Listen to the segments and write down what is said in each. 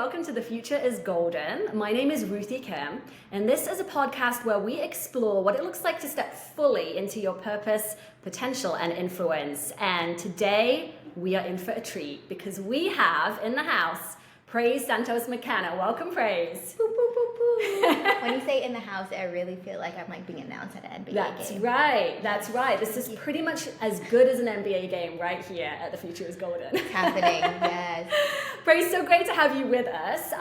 welcome to The Future is Golden. My name is Ruthie Kim, and this is a podcast where we explore what it looks like to step fully into your purpose, potential, and influence. And today, we are in for a treat because we have in the house Praise Santos McKenna. Welcome, Praise. Boop, boop, boop, boop. When you say in the house, I really feel like I'm like being announced at an NBA game. That's right. This is pretty much as good as an NBA game right here at The Future is Golden. It's happening, yes. Praise, so great to have you with us.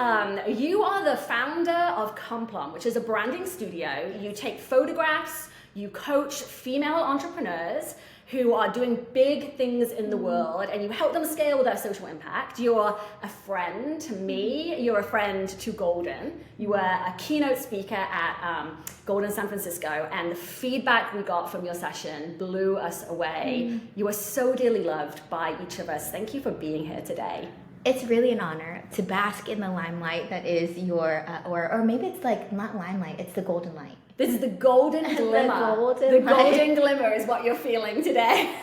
You are the founder of ComePlum, which is a branding studio. You take photographs, you coach female entrepreneurs who are doing big things in the world, and you help them scale their social impact. You're a friend to me, you're a friend to Golden. You were a keynote speaker at Golden San Francisco, and the feedback we got from your session blew us away. You are so dearly loved by each of us. Thank you for being here today. It's really an honor to bask in the limelight that is your, or maybe it's like not limelight, it's the golden light. This is the golden glimmer. The golden glimmer is what you're feeling today.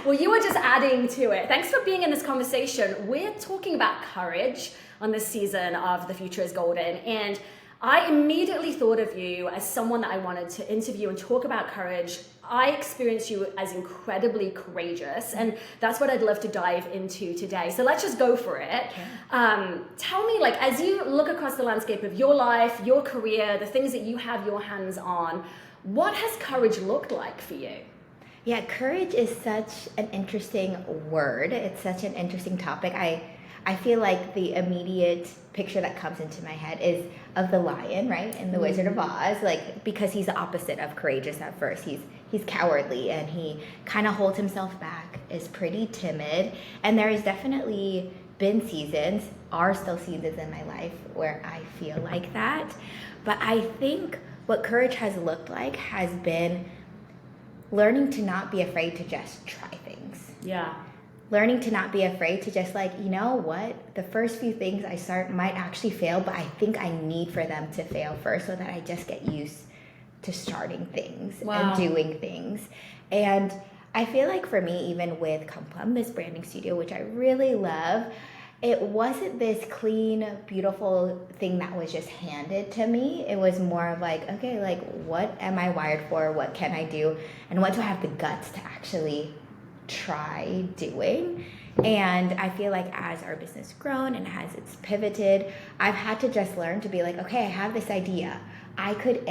Well, you were just adding to it. Thanks for being in this conversation. We're talking about courage on this season of The Future is Golden. And I immediately thought of you as someone that I wanted to interview and talk about courage. I experienced you as incredibly courageous, and that's what I'd love to dive into today. So let's just go for it. Tell me, like, as you look across the landscape of your life, your career, the things that you have your hands on, what has courage looked like for you? Yeah, courage is such an interesting word. It's such an interesting topic. I feel like the immediate picture that comes into my head is of the lion, right, in The Wizard of Oz, like, because he's the opposite of courageous at first. He's cowardly, and he kind of holds himself back, is pretty timid, and there has definitely been seasons, are still seasons in my life where I feel like that. But I think what courage has looked like has been learning to not be afraid to just try things. Yeah. Learning to not be afraid to just like, you know what, the first few things I start might actually fail, but I think I need for them to fail first so that I just get used to starting things and doing things. And I feel like for me, even with ComePlum, this branding studio, which I really love, it wasn't this clean, beautiful thing that was just handed to me. It was more of like, okay, like, what am I wired for? What can I do? And what do I have the guts to actually try doing? And I feel like as our business grown and as it's pivoted, I've had to just learn to be like, okay, I have this idea. I could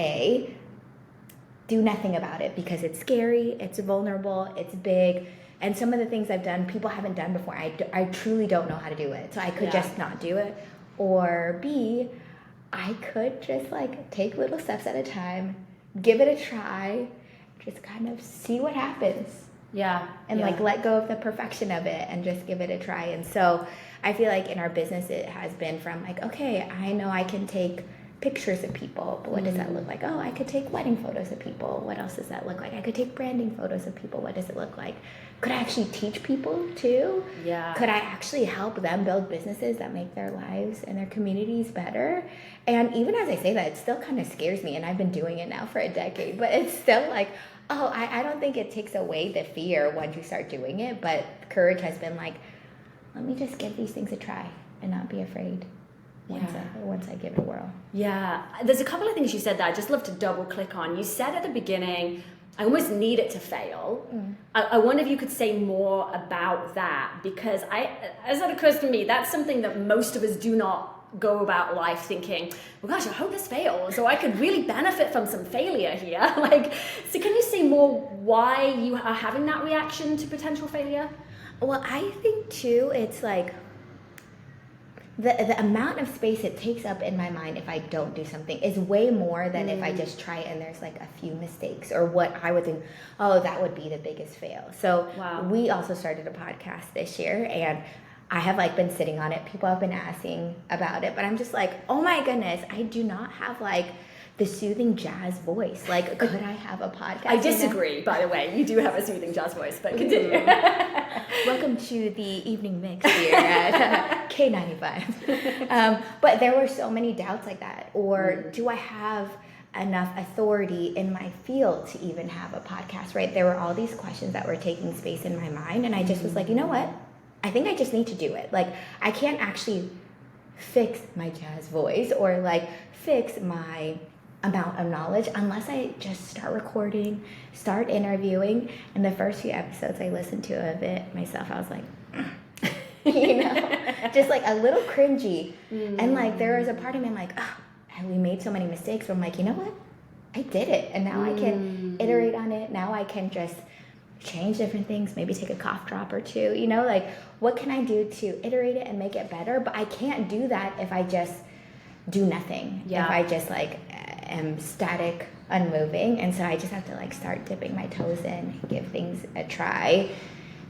do nothing about it because it's scary, it's vulnerable, it's big, and some of the things I've done people haven't done before. I truly don't know how to do it, so I could just not do it. Or B, I could just like take little steps at a time, give it a try, just kind of see what happens. And like let go of the perfection of it and just give it a try. And so I feel like in our business it has been from like, okay, I know I can take pictures of people, but what does that look like? Oh, I could take wedding photos of people. What else does that look like? I could take branding photos of people. What does it look like? Could I actually teach people too? Could I actually help them build businesses that make their lives and their communities better? And even as I say that, it still kind of scares me, and I've been doing it now for a decade, but it's still like, oh, I don't think it takes away the fear once you start doing it, but courage has been like, let me just give these things a try and not be afraid once I give it a whirl. Yeah, there's a couple of things you said that I'd just love to double click on. You said at the beginning, I almost need it to fail. I wonder if you could say more about that, because as it occurs to me, that's something that most of us do not go about life thinking, well, gosh, I hope this fails, or I could really benefit from some failure here. Like, so can you say more why you are having that reaction to potential failure? Well, I think too, it's like the amount of space it takes up in my mind if I don't do something is way more than if I just try and there's like a few mistakes, or what I would think, oh, that would be the biggest fail. So we also started a podcast this year, and I have like been sitting on it. People have been asking about it, but I'm just like, oh my goodness, I do not have like the soothing jazz voice. Like, could I have a podcast? I disagree, by the way. You do have a soothing jazz voice, but continue. Welcome to the evening mix here at K95. But there were so many doubts like that. Or do I have enough authority in my field to even have a podcast, right? There were all these questions that were taking space in my mind, and I just was like, you know what? I think I just need to do it. Like, I can't actually fix my jazz voice or like fix my amount of knowledge unless I just start recording, start interviewing. And the first few episodes I listened to of it myself, I was like, just like a little cringy. And like there was a part of me, I'm like, oh, and we made so many mistakes. But I'm like, you know what? I did it. And now I can iterate on it. Now I can just change different things, maybe take a cough drop or two, like what can I do to iterate it and make it better? But I can't do that if I just do nothing. If I just like am static, unmoving. And so I just have to like start dipping my toes in, give things a try.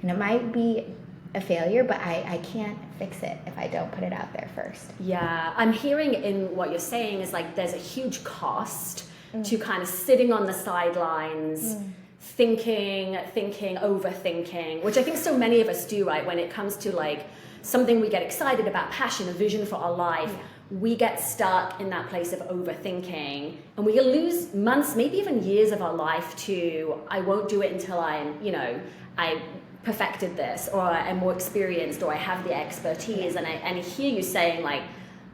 And it might be a failure, but I can't fix it if I don't put it out there first. Yeah, I'm hearing in what you're saying is like there's a huge cost to kind of sitting on the sidelines, thinking, overthinking, which I think so many of us do, right? When it comes to like something we get excited about, passion, a vision for our life, we get stuck in that place of overthinking, and we lose months, maybe even years of our life to, I won't do it until I'm, I perfected this, or I'm more experienced, or I have the expertise. And I hear you saying like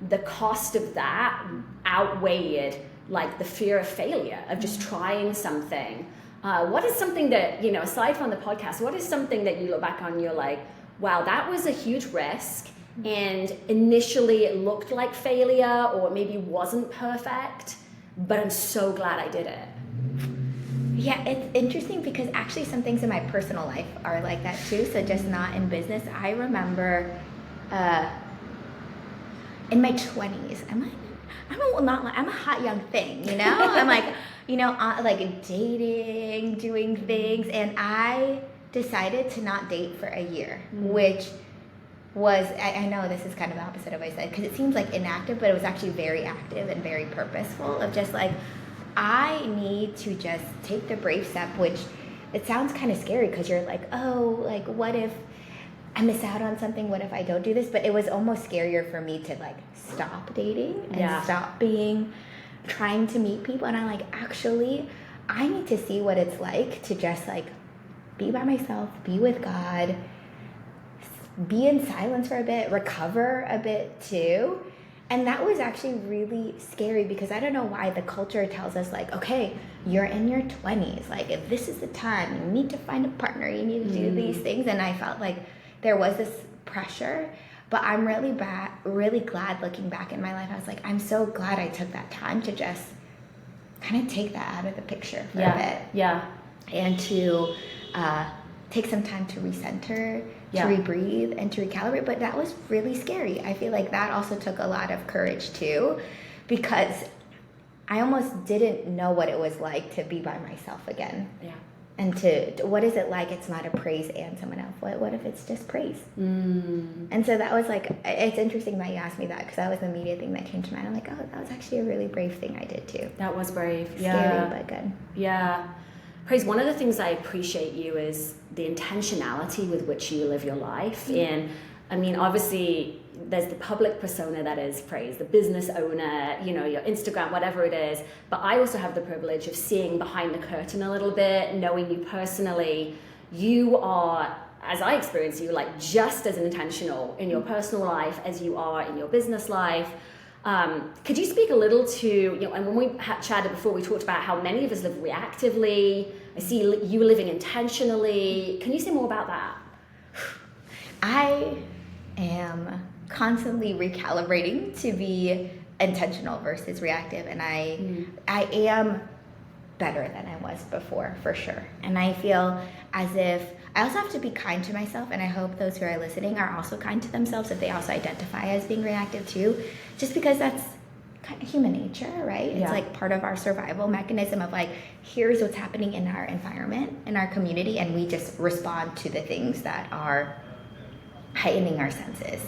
the cost of that outweighed like the fear of failure, of just trying something. What is something that, aside from the podcast, what is something that you look back on and you're like, wow, that was a huge risk, and initially it looked like failure or maybe wasn't perfect, but I'm so glad I did it? Yeah, it's interesting because actually some things in my personal life are like that too, so just not in business. I remember in my 20s, I'm a hot young thing, I'm like, like dating, doing things, and I decided to not date for a year, which was, I know this is kind of the opposite of what I said, because it seems like inactive, but it was actually very active and very purposeful of just like, I need to just take the brave step, which it sounds kind of scary because you're like, oh, like what if I miss out on something? What if I don't do this? But it was almost scarier for me to like stop dating and stop trying to meet people. And I'm like, actually, I need to see what it's like to just like be by myself, be with God, be in silence for a bit, recover a bit too. And that was actually really scary because I don't know why the culture tells us like, okay, you're in your 20s. Like if this is the time, you need to find a partner, you need to do these things. And I felt like there was this pressure, but I'm really glad looking back in my life. I was like, I'm so glad I took that time to just kind of take that out of the picture for a bit. Yeah. And to take some time to recenter, to rebreathe, and to recalibrate. But that was really scary. I feel like that also took a lot of courage too, because I almost didn't know what it was like to be by myself again. Yeah. And what is it like? It's not a praise and someone else. What if it's just praise? And so that was like, it's interesting that you asked me that, because that was the immediate thing that changed my mind. I'm like, oh, that was actually a really brave thing I did too. That was brave. Scary, but good. Yeah. Praise, one of the things I appreciate you is the intentionality with which you live your life. And I mean, obviously, there's the public persona that is Praise, the business owner, your Instagram, whatever it is. But I also have the privilege of seeing behind the curtain a little bit, knowing you personally. You are, as I experience you, like just as intentional in your personal life as you are in your business life. Could you speak a little to, and when we chatted before, we talked about how many of us live reactively. I see you living intentionally. Can you say more about that? I am constantly recalibrating to be intentional versus reactive, and I am better than I was before, for sure. And I feel as if I also have to be kind to myself, and I hope those who are listening are also kind to themselves if they also identify as being reactive too, just because that's kind of human nature, right? It's like part of our survival mechanism of like, here's what's happening in our environment, in our community, and we just respond to the things that are heightening our senses.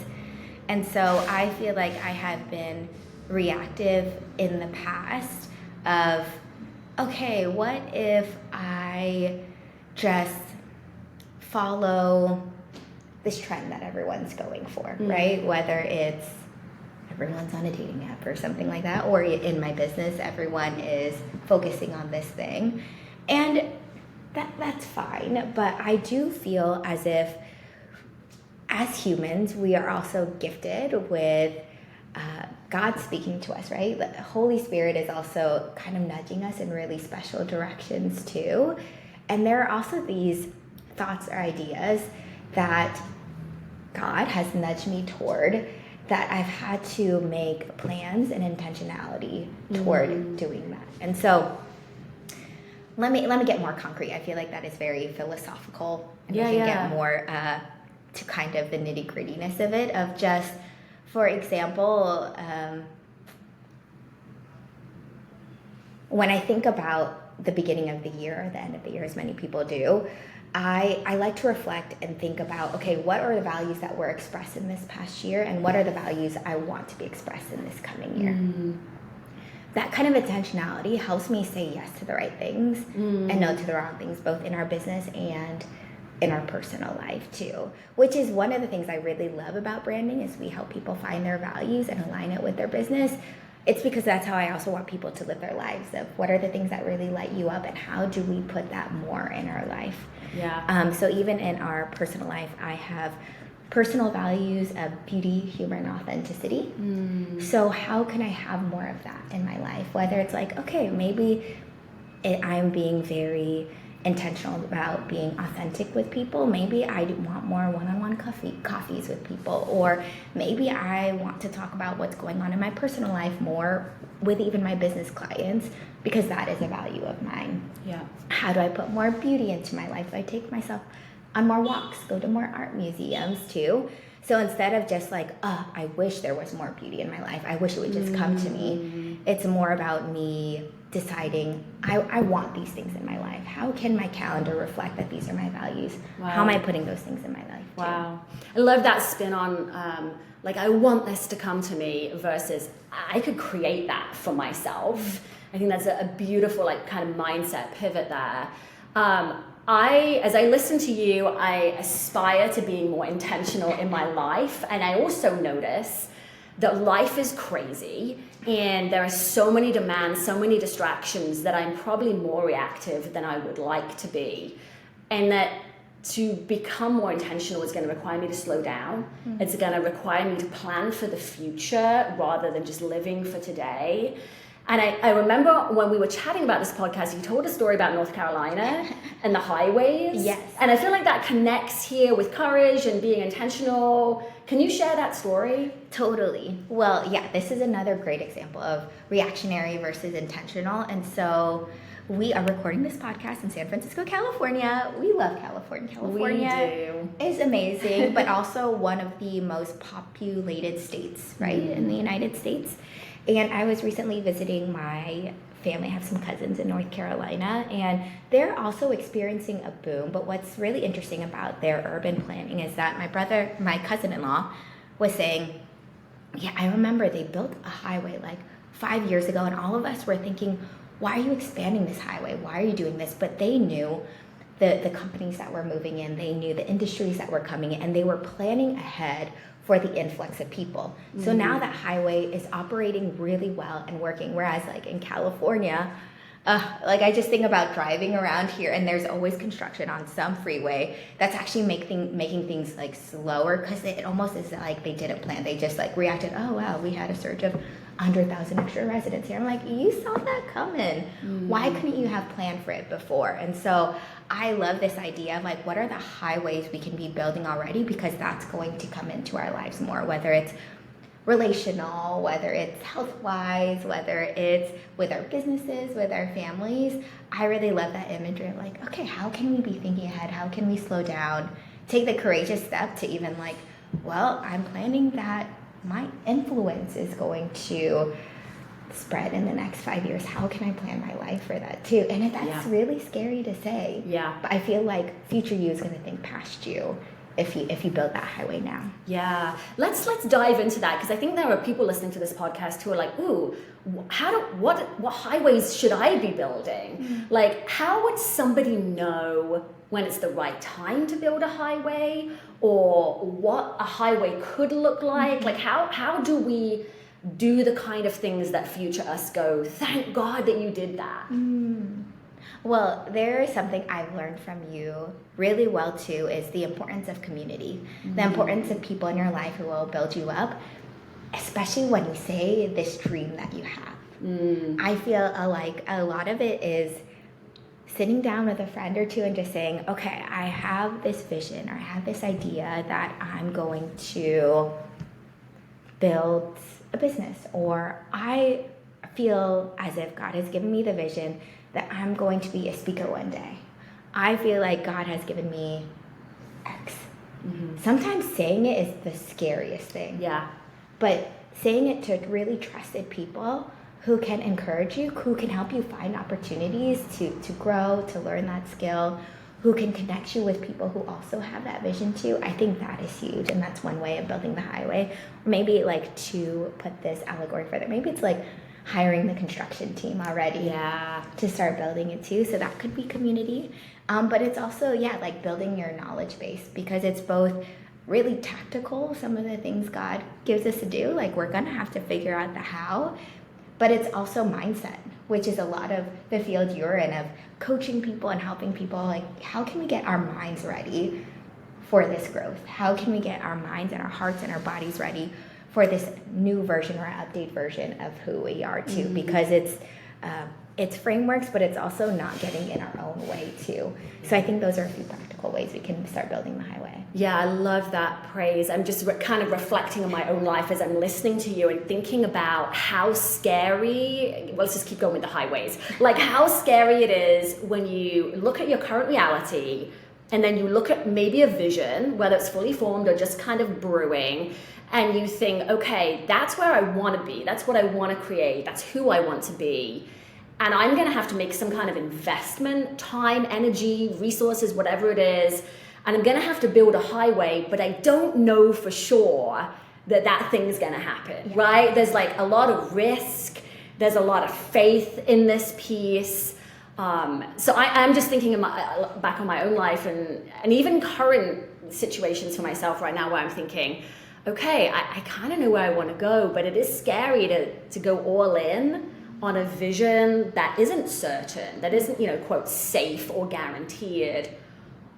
And so I feel like I have been reactive in the past of, okay, what if I just follow this trend that everyone's going for, right? Whether it's everyone's on a dating app or something like that, or in my business, everyone is focusing on this thing. And that's fine, but I do feel as if as humans, we are also gifted with God's speaking to us, right? The Holy Spirit is also kind of nudging us in really special directions too. And there are also these thoughts or ideas that God has nudged me toward that I've had to make plans and intentionality toward doing that. And so let me get more concrete. I feel like that is very philosophical, and we can get more to kind of the nitty-grittiness of it, of just, for example, when I think about the beginning of the year or the end of the year, as many people do, I like to reflect and think about, okay, what are the values that were expressed in this past year, and what are the values I want to be expressed in this coming year? That kind of intentionality helps me say yes to the right things and no to the wrong things, both in our business and in our personal life too, which is one of the things I really love about branding, is we help people find their values and align it with their business. It's because that's how I also want people to live their lives, of what are the things that really light you up, and how do we put that more in our life. So even in our personal life, I have personal values of beauty, humor, and authenticity. So how can I have more of that in my life? Whether it's like, okay, maybe I'm being very intentional about being authentic with people. Maybe I want more one-on-one coffees with people, or maybe I want to talk about what's going on in my personal life more with even my business clients, because that is a value of mine. How do I put more beauty into my life? I take myself on more walks, go to more art museums too. So instead of just like, I wish there was more beauty in my life, I wish it would just come to me, it's more about me deciding, I want these things in my life. How can my calendar reflect that these are my values? How am I putting those things in my life too? I love that spin on, like, I want this to come to me versus I could create that for myself. I think that's a beautiful, like, kind of mindset pivot there. As I listen to you, I aspire to being more intentional in my life. And I also notice that life is crazy and there are so many demands, so many distractions, that I'm probably more reactive than I would like to be. And that to become more intentional is going to require me to slow down. It's going to require me to plan for the future rather than just living for today. And I remember when we were chatting about this podcast, you told a story about North Carolina and the highways. Yes. And I feel like that connects here with courage and being intentional. Can you share that story? Totally. Well, yeah, this is another great example of reactionary versus intentional. And so we are recording this podcast in San Francisco, California. We love California. California is amazing, but also one of the most populated states, right, in the United States. And I was recently visiting my family. I have some cousins in North Carolina, and they're also experiencing a boom. But what's really interesting about their urban planning is that my cousin-in-law, was saying, yeah, I remember they built a highway like 5 years ago, and all of us were thinking, why are you expanding this highway? Why are you doing this? But they knew the companies that were moving in, they knew the industries that were coming in, and they were planning ahead for the influx of people. So now that highway is operating really well and working, whereas like in California, like I just think about driving around here, and there's always construction on some freeway that's actually making things like slower, because it almost is like they didn't plan. They just like reacted, oh wow, we had a surge of 100,000 extra residents here. I'm like, you saw that coming. Why couldn't you have planned for it before? And so I love this idea of like, what are the highways we can be building already, because that's going to come into our lives more, whether it's relational, whether it's health-wise, whether it's with our businesses, with our families. I really love that imagery of like, okay, how can we be thinking ahead? How can we slow down? Take the courageous step to even like, well, I'm planning that my influence is going to spread in the next 5 years. How can I plan my life for that too? And that's really scary to say. But I feel like future you is going to think past you if you build that highway now. Let's dive into that, because I think there are people listening to this podcast who are like, ooh, what highways should I be building? Like, how would somebody know when it's the right time to build a highway, or what a highway could look like? Like, how do we do the kind of things that future us go, thank God that you did that? Well, there is something I've learned from you really well too, is the importance of community, the importance of people in your life who will build you up. especially when you say this dream that you have. I feel like a lot of it is sitting down with a friend or two and just saying, okay, I have this vision or I have this idea that I'm going to build a business, or I feel as if God has given me the vision that I'm going to be a speaker one day. I feel like God has given me X. Sometimes saying it is the scariest thing. Yeah. But saying it to really trusted people who can encourage you, who can help you find opportunities to grow, to learn that skill, who can connect you with people who also have that vision too, I think that is huge. And that's one way of building the highway. Or maybe like to put this allegory further, maybe it's like hiring the construction team already to start building it too. So that could be community. But it's also, like building your knowledge base, because it's both really tactical, some of the things God gives us to do, like we're gonna have to figure out the how, but it's also mindset, which is a lot of the field you're in, of coaching people and helping people, like how can we get our minds ready for this growth? How can we get our minds and our hearts and our bodies ready for this new version or update version of who we are too? Because it's frameworks, but it's also not getting in our own way too. So I think those are a few practical ways we can start building the highway. Yeah, I love that, Praise. I'm just kind of reflecting on my own life as I'm listening to you and thinking about how scary, well, let's just keep going with the highways, like how scary it is when you look at your current reality and then you look at maybe a vision, whether it's fully formed or just kind of brewing, and you think, okay, that's where I want to be, that's what I want to create, that's who I want to be. And I'm going to have to make some kind of investment, time, energy, resources, whatever it is. And I'm going to have to build a highway, but I don't know for sure that thing's going to happen, right? There's like a lot of risk. There's a lot of faith in this piece. So I'm just thinking back on my own life and even current situations for myself right now, where I'm thinking, okay, I kind of know where I want to go, but it is scary to go all in on a vision that isn't certain, that isn't, quote, safe or guaranteed.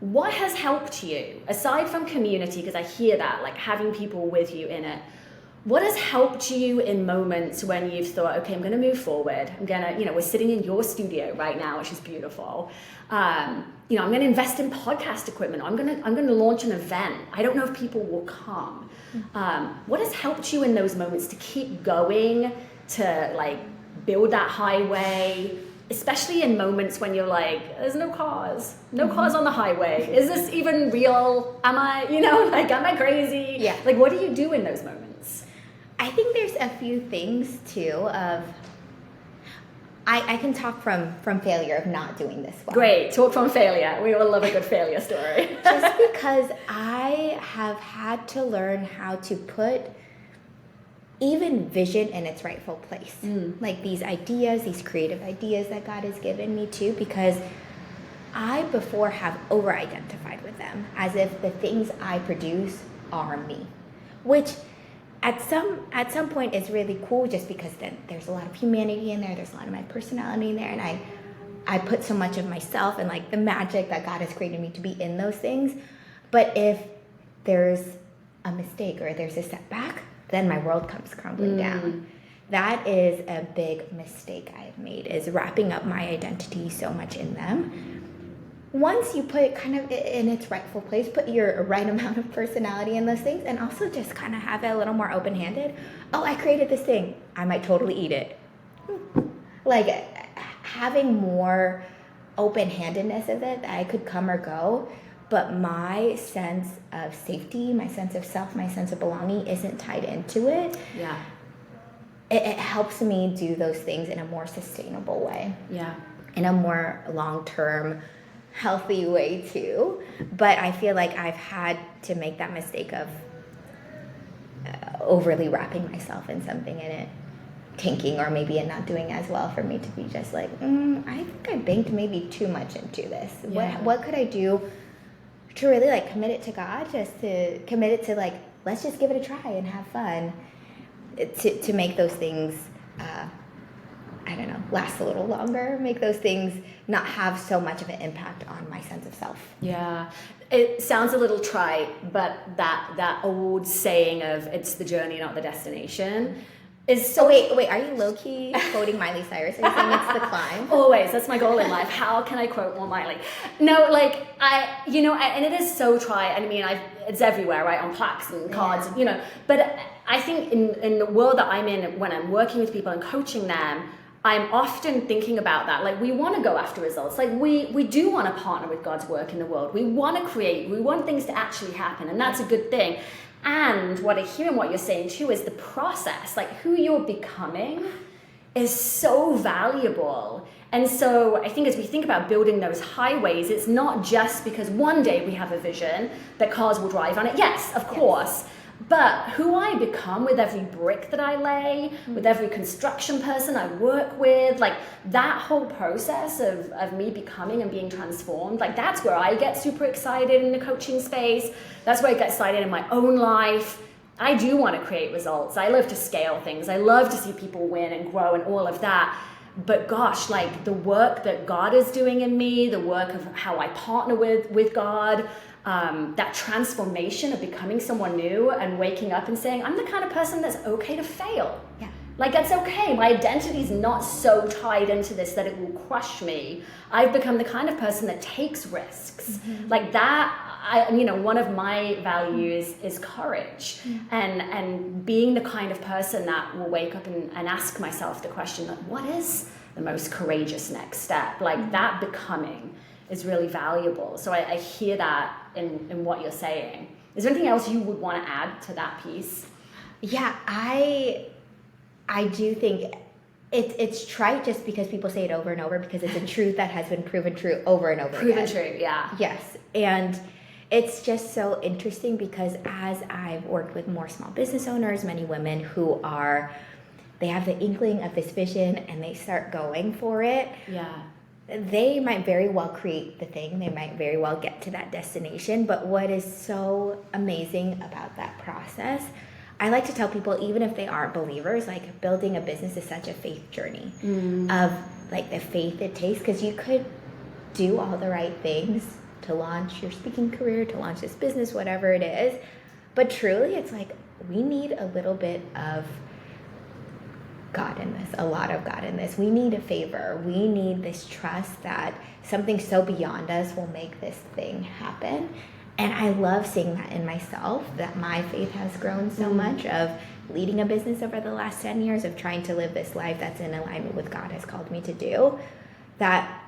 What has helped you, aside from community, because I hear that, like having people with you in it, what has helped you in moments when you've thought, okay, I'm going to move forward. I'm going to, we're sitting in your studio right now, which is beautiful. I'm going to invest in podcast equipment. I'm going to launch an event. I don't know if people will come. What has helped you in those moments to keep going, to like build that highway, especially in moments when you're like, there's no cars on the highway. Is this even real? Am I, am I crazy? Yeah. Like, what do you do in those moments? I think there's a few things too of, I can talk from failure of not doing this one. Great, talk from failure. We all love a good failure story. Just because I have had to learn how to put even vision in its rightful place. Like these ideas, these creative ideas that God has given me too, because I before have over-identified with them as if the things I produce are me, which at some point is really cool, just because then there's a lot of humanity in there, there's a lot of my personality in there, and I put so much of myself and like the magic that God has created me to be in those things. But if there's a mistake or there's a setback, then my world comes crumbling down. That is a big mistake I have made, is wrapping up my identity so much in them. Once you put it kind of in its rightful place, put your right amount of personality in those things, and also just kind of have it a little more open-handed. Oh, I created this thing. I might totally eat it. Like having more open-handedness of it, that I could come or go, but my sense of safety, my sense of self, my sense of belonging isn't tied into it. Yeah. It helps me do those things in a more sustainable way. Yeah. In a more long-term, healthy way too. But I feel like I've had to make that mistake of overly wrapping myself in something and it tanking, or maybe it not doing as well for me to be just like, I think I banked maybe too much into this. Yeah. What could I do to really like commit it to God, just to commit it to like, let's just give it a try and have fun, to make those things I don't know, last a little longer, make those things not have so much of an impact on my sense of self. Yeah. It sounds a little trite, but that old saying of it's the journey, not the destination is so... Oh, wait, are you low-key quoting Miley Cyrus? Are you saying it's the climb? Always. That's my goal in life. How can I quote more Miley? No, like, and it is so trite. I mean, it's everywhere, right? On plaques and cards, but I think in the world that I'm in, when I'm working with people and coaching them, I'm often thinking about that. Like, we want to go after results. Like, we do want to partner with God's work in the world. We want to create. We want things to actually happen. And that's a good thing. And what I hear and what you're saying too is the process, like who you're becoming is so valuable. And so I think as we think about building those highways, it's not just because one day we have a vision that cars will drive on it. Yes, of course. But who I become with every brick that I lay, with every construction person I work with, like that whole process of me becoming and being transformed, like that's where I get super excited in the coaching space. That's where I get excited in my own life. I do want to create results. I love to scale things. I love to see people win and grow and all of that. But gosh, like the work that God is doing in me, the work of how I partner with God, that transformation of becoming someone new and waking up and saying, I'm the kind of person that's okay to fail. Yeah. Like, that's okay. My identity is not so tied into this that it will crush me. I've become the kind of person that takes risks. Mm-hmm. Like that, one of my values is courage. Mm-hmm. And being the kind of person that will wake up and ask myself the question, like, what is the most courageous next step? Like, mm-hmm. that becoming is really valuable. So I hear that in what you're saying. Is there anything else you would want to add to that piece? Yeah, I do think it's trite just because people say it over and over, because it's a truth that has been proven true over and over again. Proven true, yeah. Yes, and it's just so interesting because as I've worked with more small business owners, many women who they have the inkling of this vision and they start going for it. Yeah. They might very well create the thing. They might very well get to that destination. But what is so amazing about that process, I like to tell people, even if they aren't believers, like building a business is such a faith journey of like the faith it takes, because you could do all the right things to launch your speaking career, to launch this business, whatever it is. But truly, it's like we need a little bit of God in this, a lot of God in this. We need a favor. We need this trust that something so beyond us will make this thing happen. And I love seeing that in myself, that my faith has grown so much, of leading a business over the last 10 years, of trying to live this life that's in alignment with God has called me to do, that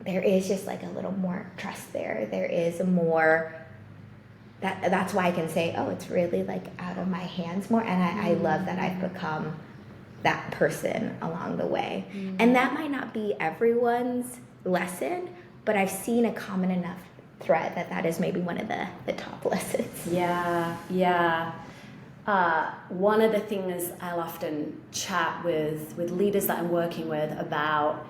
there is just like a little more trust there. There is more, that's why I can say, oh, it's really like out of my hands more. And I love that I've become that person along the way. And that might not be everyone's lesson, but I've seen a common enough thread that is maybe one of the top lessons. Yeah. One of the things I'll often chat with leaders that I'm working with about,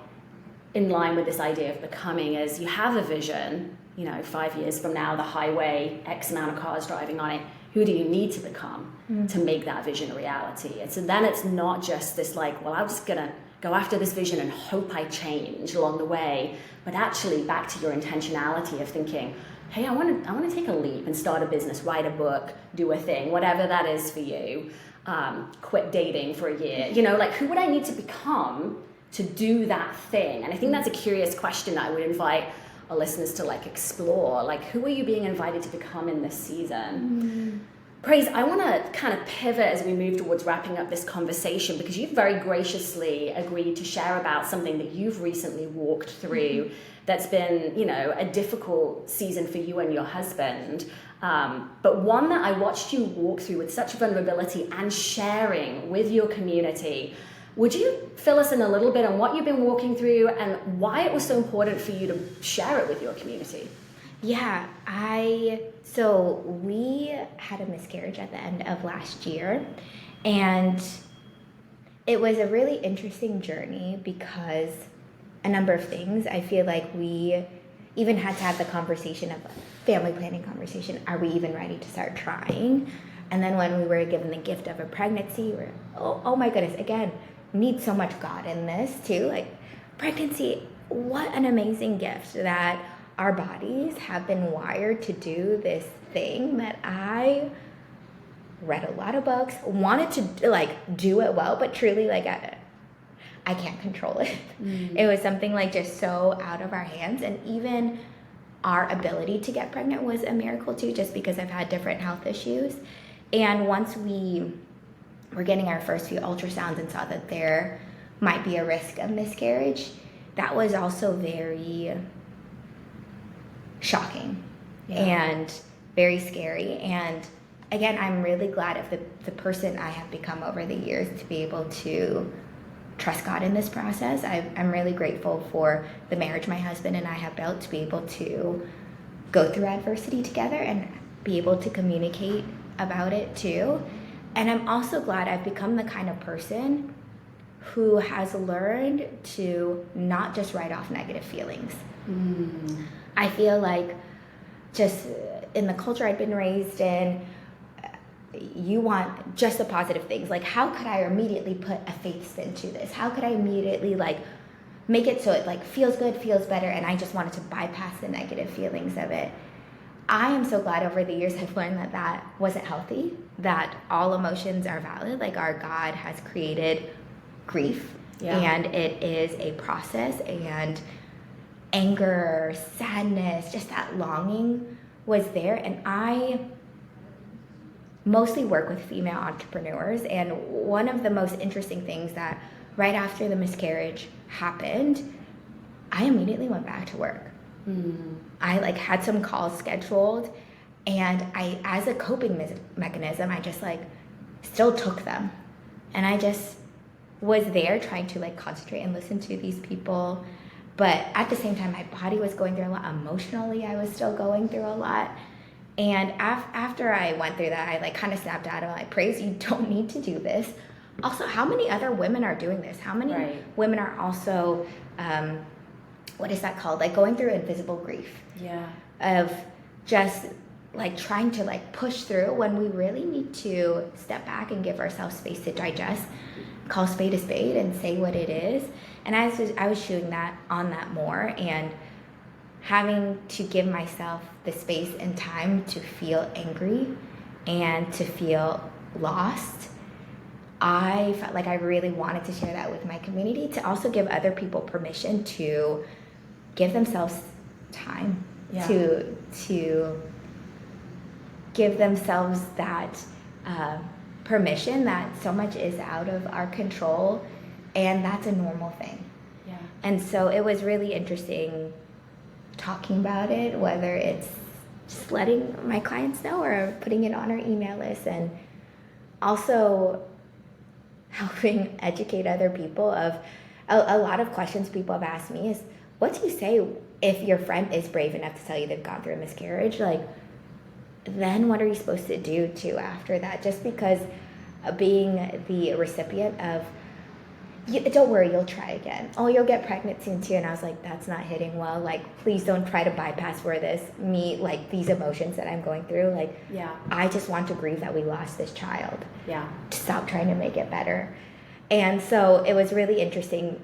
in line with this idea of becoming, is you have a vision, 5 years from now, the highway, X amount of cars driving on it. Who do you need to become to make that vision a reality? And so then it's not just this like, well, I'm just gonna go after this vision and hope I change along the way, but actually back to your intentionality of thinking, hey, I want to take a leap and start a business, write a book, do a thing, whatever that is for you. Quit dating for a year. Like, who would I need to become to do that thing? And I think that's a curious question that I would invite our listeners to like explore. Like, who are you being invited to become in this season? Praise, I want to kind of pivot as we move towards wrapping up this conversation, because you've very graciously agreed to share about something that you've recently walked through that's been, a difficult season for you and your husband, but one that I watched you walk through with such vulnerability and sharing with your community. Would you fill us in a little bit on what you've been walking through and why it was so important for you to share it with your community? Yeah, so we had a miscarriage at the end of last year, and it was a really interesting journey because a number of things. I feel like we even had to have the conversation of family planning conversation. Are we even ready to start trying? And then when we were given the gift of a pregnancy, we're, oh my goodness, again, need so much God in this too. Like pregnancy, what an amazing gift that our bodies have been wired to do this thing that I read a lot of books, wanted to like do it well, but truly like I can't control it. It was something like just so out of our hands. And even our ability to get pregnant was a miracle too, just because I've had different health issues. And once we were getting our first few ultrasounds and saw that there might be a risk of miscarriage, that was also very shocking and very scary. And again, I'm really glad of the person I have become over the years to be able to trust God in this process. I'm really grateful for the marriage my husband and I have built to be able to go through adversity together and be able to communicate about it too. And I'm also glad I've become the kind of person who has learned to not just write off negative feelings. I feel like just in the culture I've been raised in, you want just the positive things. Like, how could I immediately put a faith spin to this? How could I immediately like make it so it like feels good, feels better, and I just wanted to bypass the negative feelings of it. I am so glad over the years I've learned that that wasn't healthy, that all emotions are valid. Like our God has created grief and it is a process, and anger, sadness, just that longing was there. And I mostly work with female entrepreneurs, and one of the most interesting things that right after the miscarriage happened, I immediately went back to work. I like had some calls scheduled, and I, as a coping mechanism, I just like still took them, and I just was there trying to like concentrate and listen to these people. But at the same time, my body was going through a lot. Emotionally, I was still going through a lot. And after I went through that, I like kind of snapped out of it, like, Praise, you don't need to do this. Also, how many other women are doing this? How many women are also, what is that called? Like going through invisible grief. Of just like trying to like push through when we really need to step back and give ourselves space to digest, call spade a spade and say what it is. And I was chewing that on that more, and having to give myself the space and time to feel angry and to feel lost. I felt like I really wanted to share that with my community, to also give other people permission to give themselves time, to give themselves that permission that so much is out of our control, and that's a normal thing. And so it was really interesting talking about it, whether it's just letting my clients know or putting it on our email list, and also helping educate other people of a lot of questions people have asked me is, what do you say if your friend is brave enough to tell you they've gone through a miscarriage? Like, then what are you supposed to do too after that? Just because being the recipient of, don't worry, you'll try again. Oh, you'll get pregnant soon too. And I was like, that's not hitting well. Like, please don't try to bypass like these emotions that I'm going through. Like, I just want to grieve that we lost this child. Stop trying to make it better. And so it was really interesting,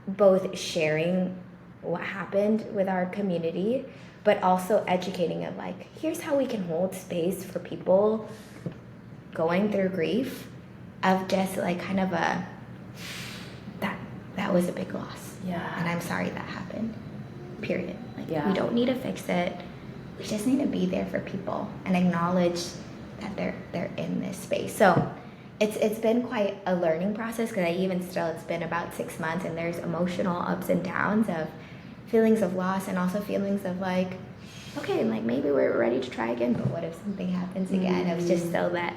both sharing what happened with our community, but also educating of like, here's how we can hold space for people going through grief, of just like kind of that was a big loss. And I'm sorry that happened, period. Like, we don't need to fix it. We just need to be there for people and acknowledge that they're in this space. So it's been quite a learning process, because it's been about 6 months, and there's emotional ups and downs of feelings of loss, and also feelings of like, okay, like maybe we're ready to try again, but what if something happens again? It was just still that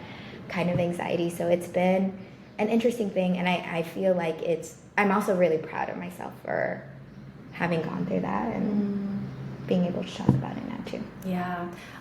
kind of anxiety. So it's been an interesting thing, and I feel like I'm also really proud of myself for having gone through that and being able to talk about it now too.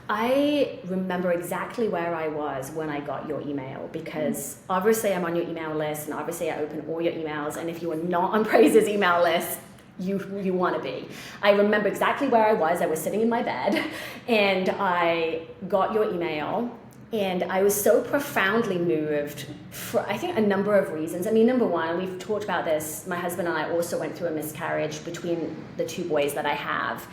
I remember exactly where I was when I got your email, because obviously I'm on your email list, and obviously I open all your emails, and if you are not on Praise's email list, you want to be. I remember exactly where I was. I was sitting in my bed, and I got your email, And I was so profoundly moved for, I think, a number of reasons. I mean, number one, we've talked about this, my husband and I also went through a miscarriage between the two boys that I have.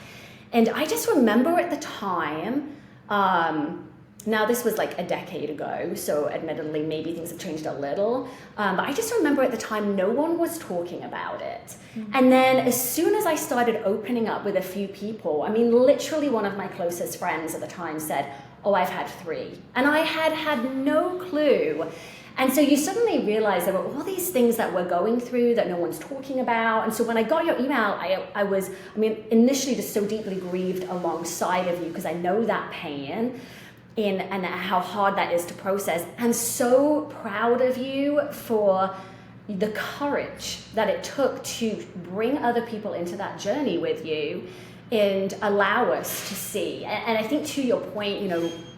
And I just remember at the time, now this was like a decade ago, so admittedly maybe things have changed a little, but I just remember at the time no one was talking about it. Mm-hmm. And then as soon as I started opening up with a few people, I mean, literally one of my closest friends at the time said, oh, I've had 3. And I had no clue. And so you suddenly realize there were all these things that we're going through that no one's talking about. And so when I got your email, I was initially just so deeply grieved alongside of you because I know that pain and how hard that is to process. And so proud of you for the courage that it took to bring other people into that journey with you and allow us to see. And I think to your point,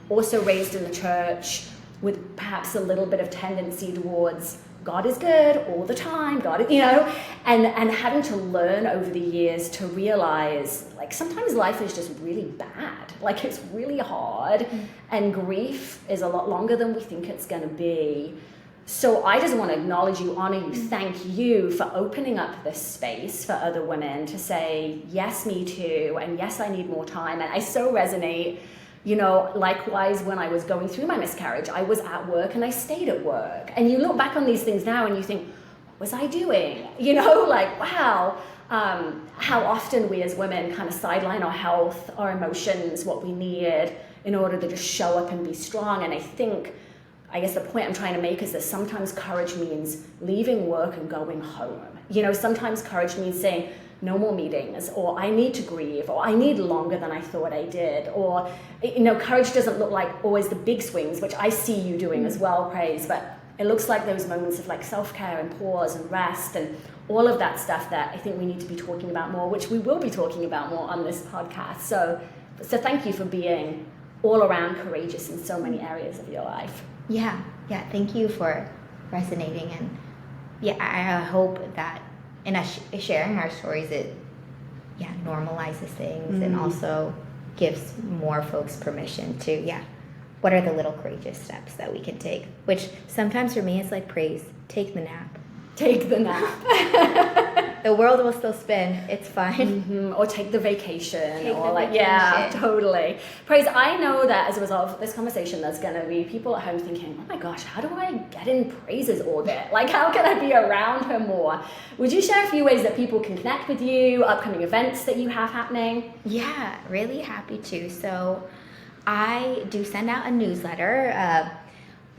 also raised in the church with perhaps a little bit of tendency towards God is good all the time, and having to learn over the years to realize, like, sometimes life is just really bad. Like, it's really hard, and grief is a lot longer than we think it's gonna be. So I just want to acknowledge you, honor you, thank you for opening up this space for other women to say, yes, me too, and yes, I need more time. And I so resonate, likewise when I was going through my miscarriage, I was at work and I stayed at work. And you look back on these things now and you think, what was I doing? Wow, how often we as women kind of sideline our health, our emotions, what we need in order to just show up and be strong. And I guess the point I'm trying to make is that sometimes courage means leaving work and going home. Sometimes courage means saying, no more meetings, or I need to grieve, or I need longer than I thought I did. Or, courage doesn't look like always the big swings, which I see you doing as well, Praise, but it looks like those moments of like self-care and pause and rest and all of that stuff that I think we need to be talking about more, which we will be talking about more on this podcast. So thank you for being all around courageous in so many areas of your life. Yeah, thank you for resonating. And I hope that in us sharing our stories, it normalizes things and also gives more folks permission to, what are the little courageous steps that we can take? Which sometimes for me, it's like, Praise, take the nap. Take the nap. The world will still spin. It's fine. Mm-hmm. Or take the vacation. Yeah, totally. Praise, I know that as a result of this conversation, there's going to be people at home thinking, oh my gosh, how do I get in Praise's orbit? Like, how can I be around her more? Would you share a few ways that people can connect with you, upcoming events that you have happening? Yeah, really happy to. So I do send out a newsletter,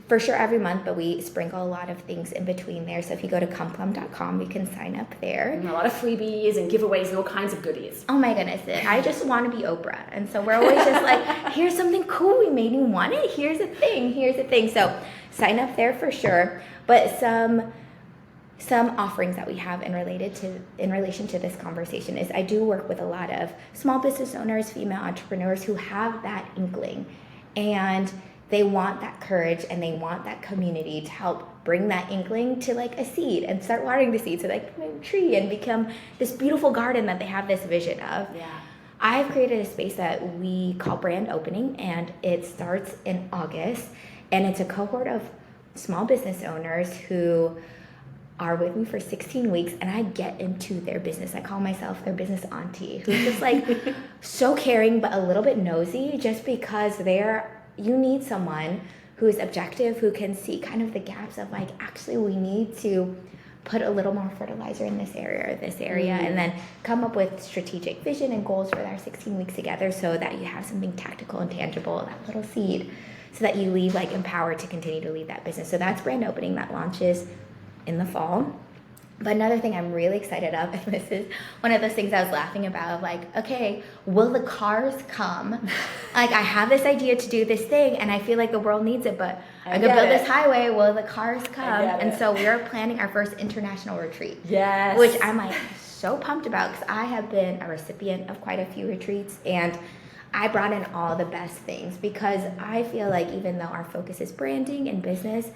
for sure every month, but we sprinkle a lot of things in between there. So if you go to ComePlum.com, you can sign up there. And a lot of freebies and giveaways and all kinds of goodies. Oh my goodness. I just want to be Oprah. And so we're always just like, here's something cool we made. You want it? Here's a thing. So sign up there for sure. But some offerings that we have in relation to this conversation is I do work with a lot of small business owners, female entrepreneurs who have that inkling. And they want that courage and they want that community to help bring that inkling to like a seed and start watering the seed so they can make a tree and become this beautiful garden that they have this vision of. Yeah. I've created a space that we call Brand Opening, and it starts in August, and it's a cohort of small business owners who are with me for 16 weeks, and I get into their business. I call myself their business auntie, who's just like so caring but a little bit nosy, just because you need someone who's objective, who can see kind of the gaps of like, actually we need to put a little more fertilizer in this area, and then come up with strategic vision and goals for our 16 weeks together so that you have something tactical and tangible, that little seed, so that you leave like empowered to continue to lead that business. So that's Brand Opening, that launches in the fall. But another thing I'm really excited of, and this is one of those things I was laughing about, of like, okay, will the cars come? Like, I have this idea to do this thing, and I feel like the world needs it, but I could build this highway. Will the cars come? And so we're planning our first international retreat. Yes. Which I'm like so pumped about, because I have been a recipient of quite a few retreats, and I brought in all the best things, because I feel like even though our focus is branding and business,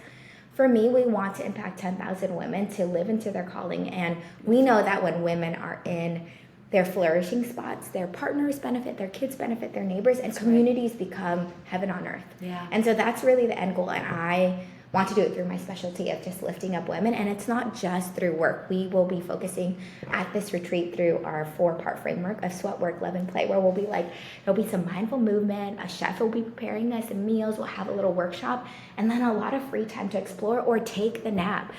for me, we want to impact 10,000 women to live into their calling. And we know that when women are in their flourishing spots, their partners benefit, their kids benefit, their neighbors, and communities become heaven on earth. Yeah. And so that's really the end goal. And I want to do it through my specialty of just lifting up women. And it's not just through work. We will be focusing at this retreat through our 4-part framework of sweat, work, love, and play, where we'll be like, there'll be some mindful movement, a chef will be preparing us some meals, we'll have a little workshop, and then a lot of free time to explore or take the nap.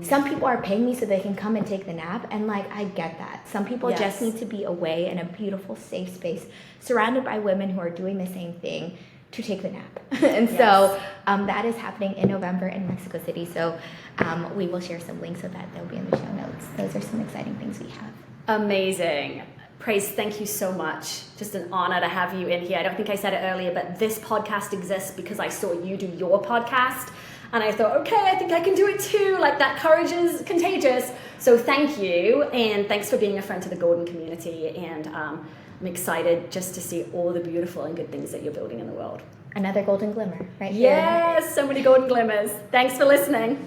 Some people are paying me so they can come and take the nap, and like, I get that. Some people just need to be away in a beautiful, safe space, surrounded by women who are doing the same thing, to take the nap. And so that is happening in November in Mexico City. So we will share some links so that they'll be in the show notes. Those are some exciting things we have. Amazing. Praise, thank you so much. Just an honor to have you in here. I don't think I said it earlier, but this podcast exists because I saw you do your podcast. And I thought, okay, I think I can do it too. Like, that courage is contagious. So thank you. And thanks for being a friend to the Golden community. And I'm excited just to see all the beautiful and good things that you're building in the world. Another golden glimmer right here. Yes, so many golden glimmers. Thanks for listening.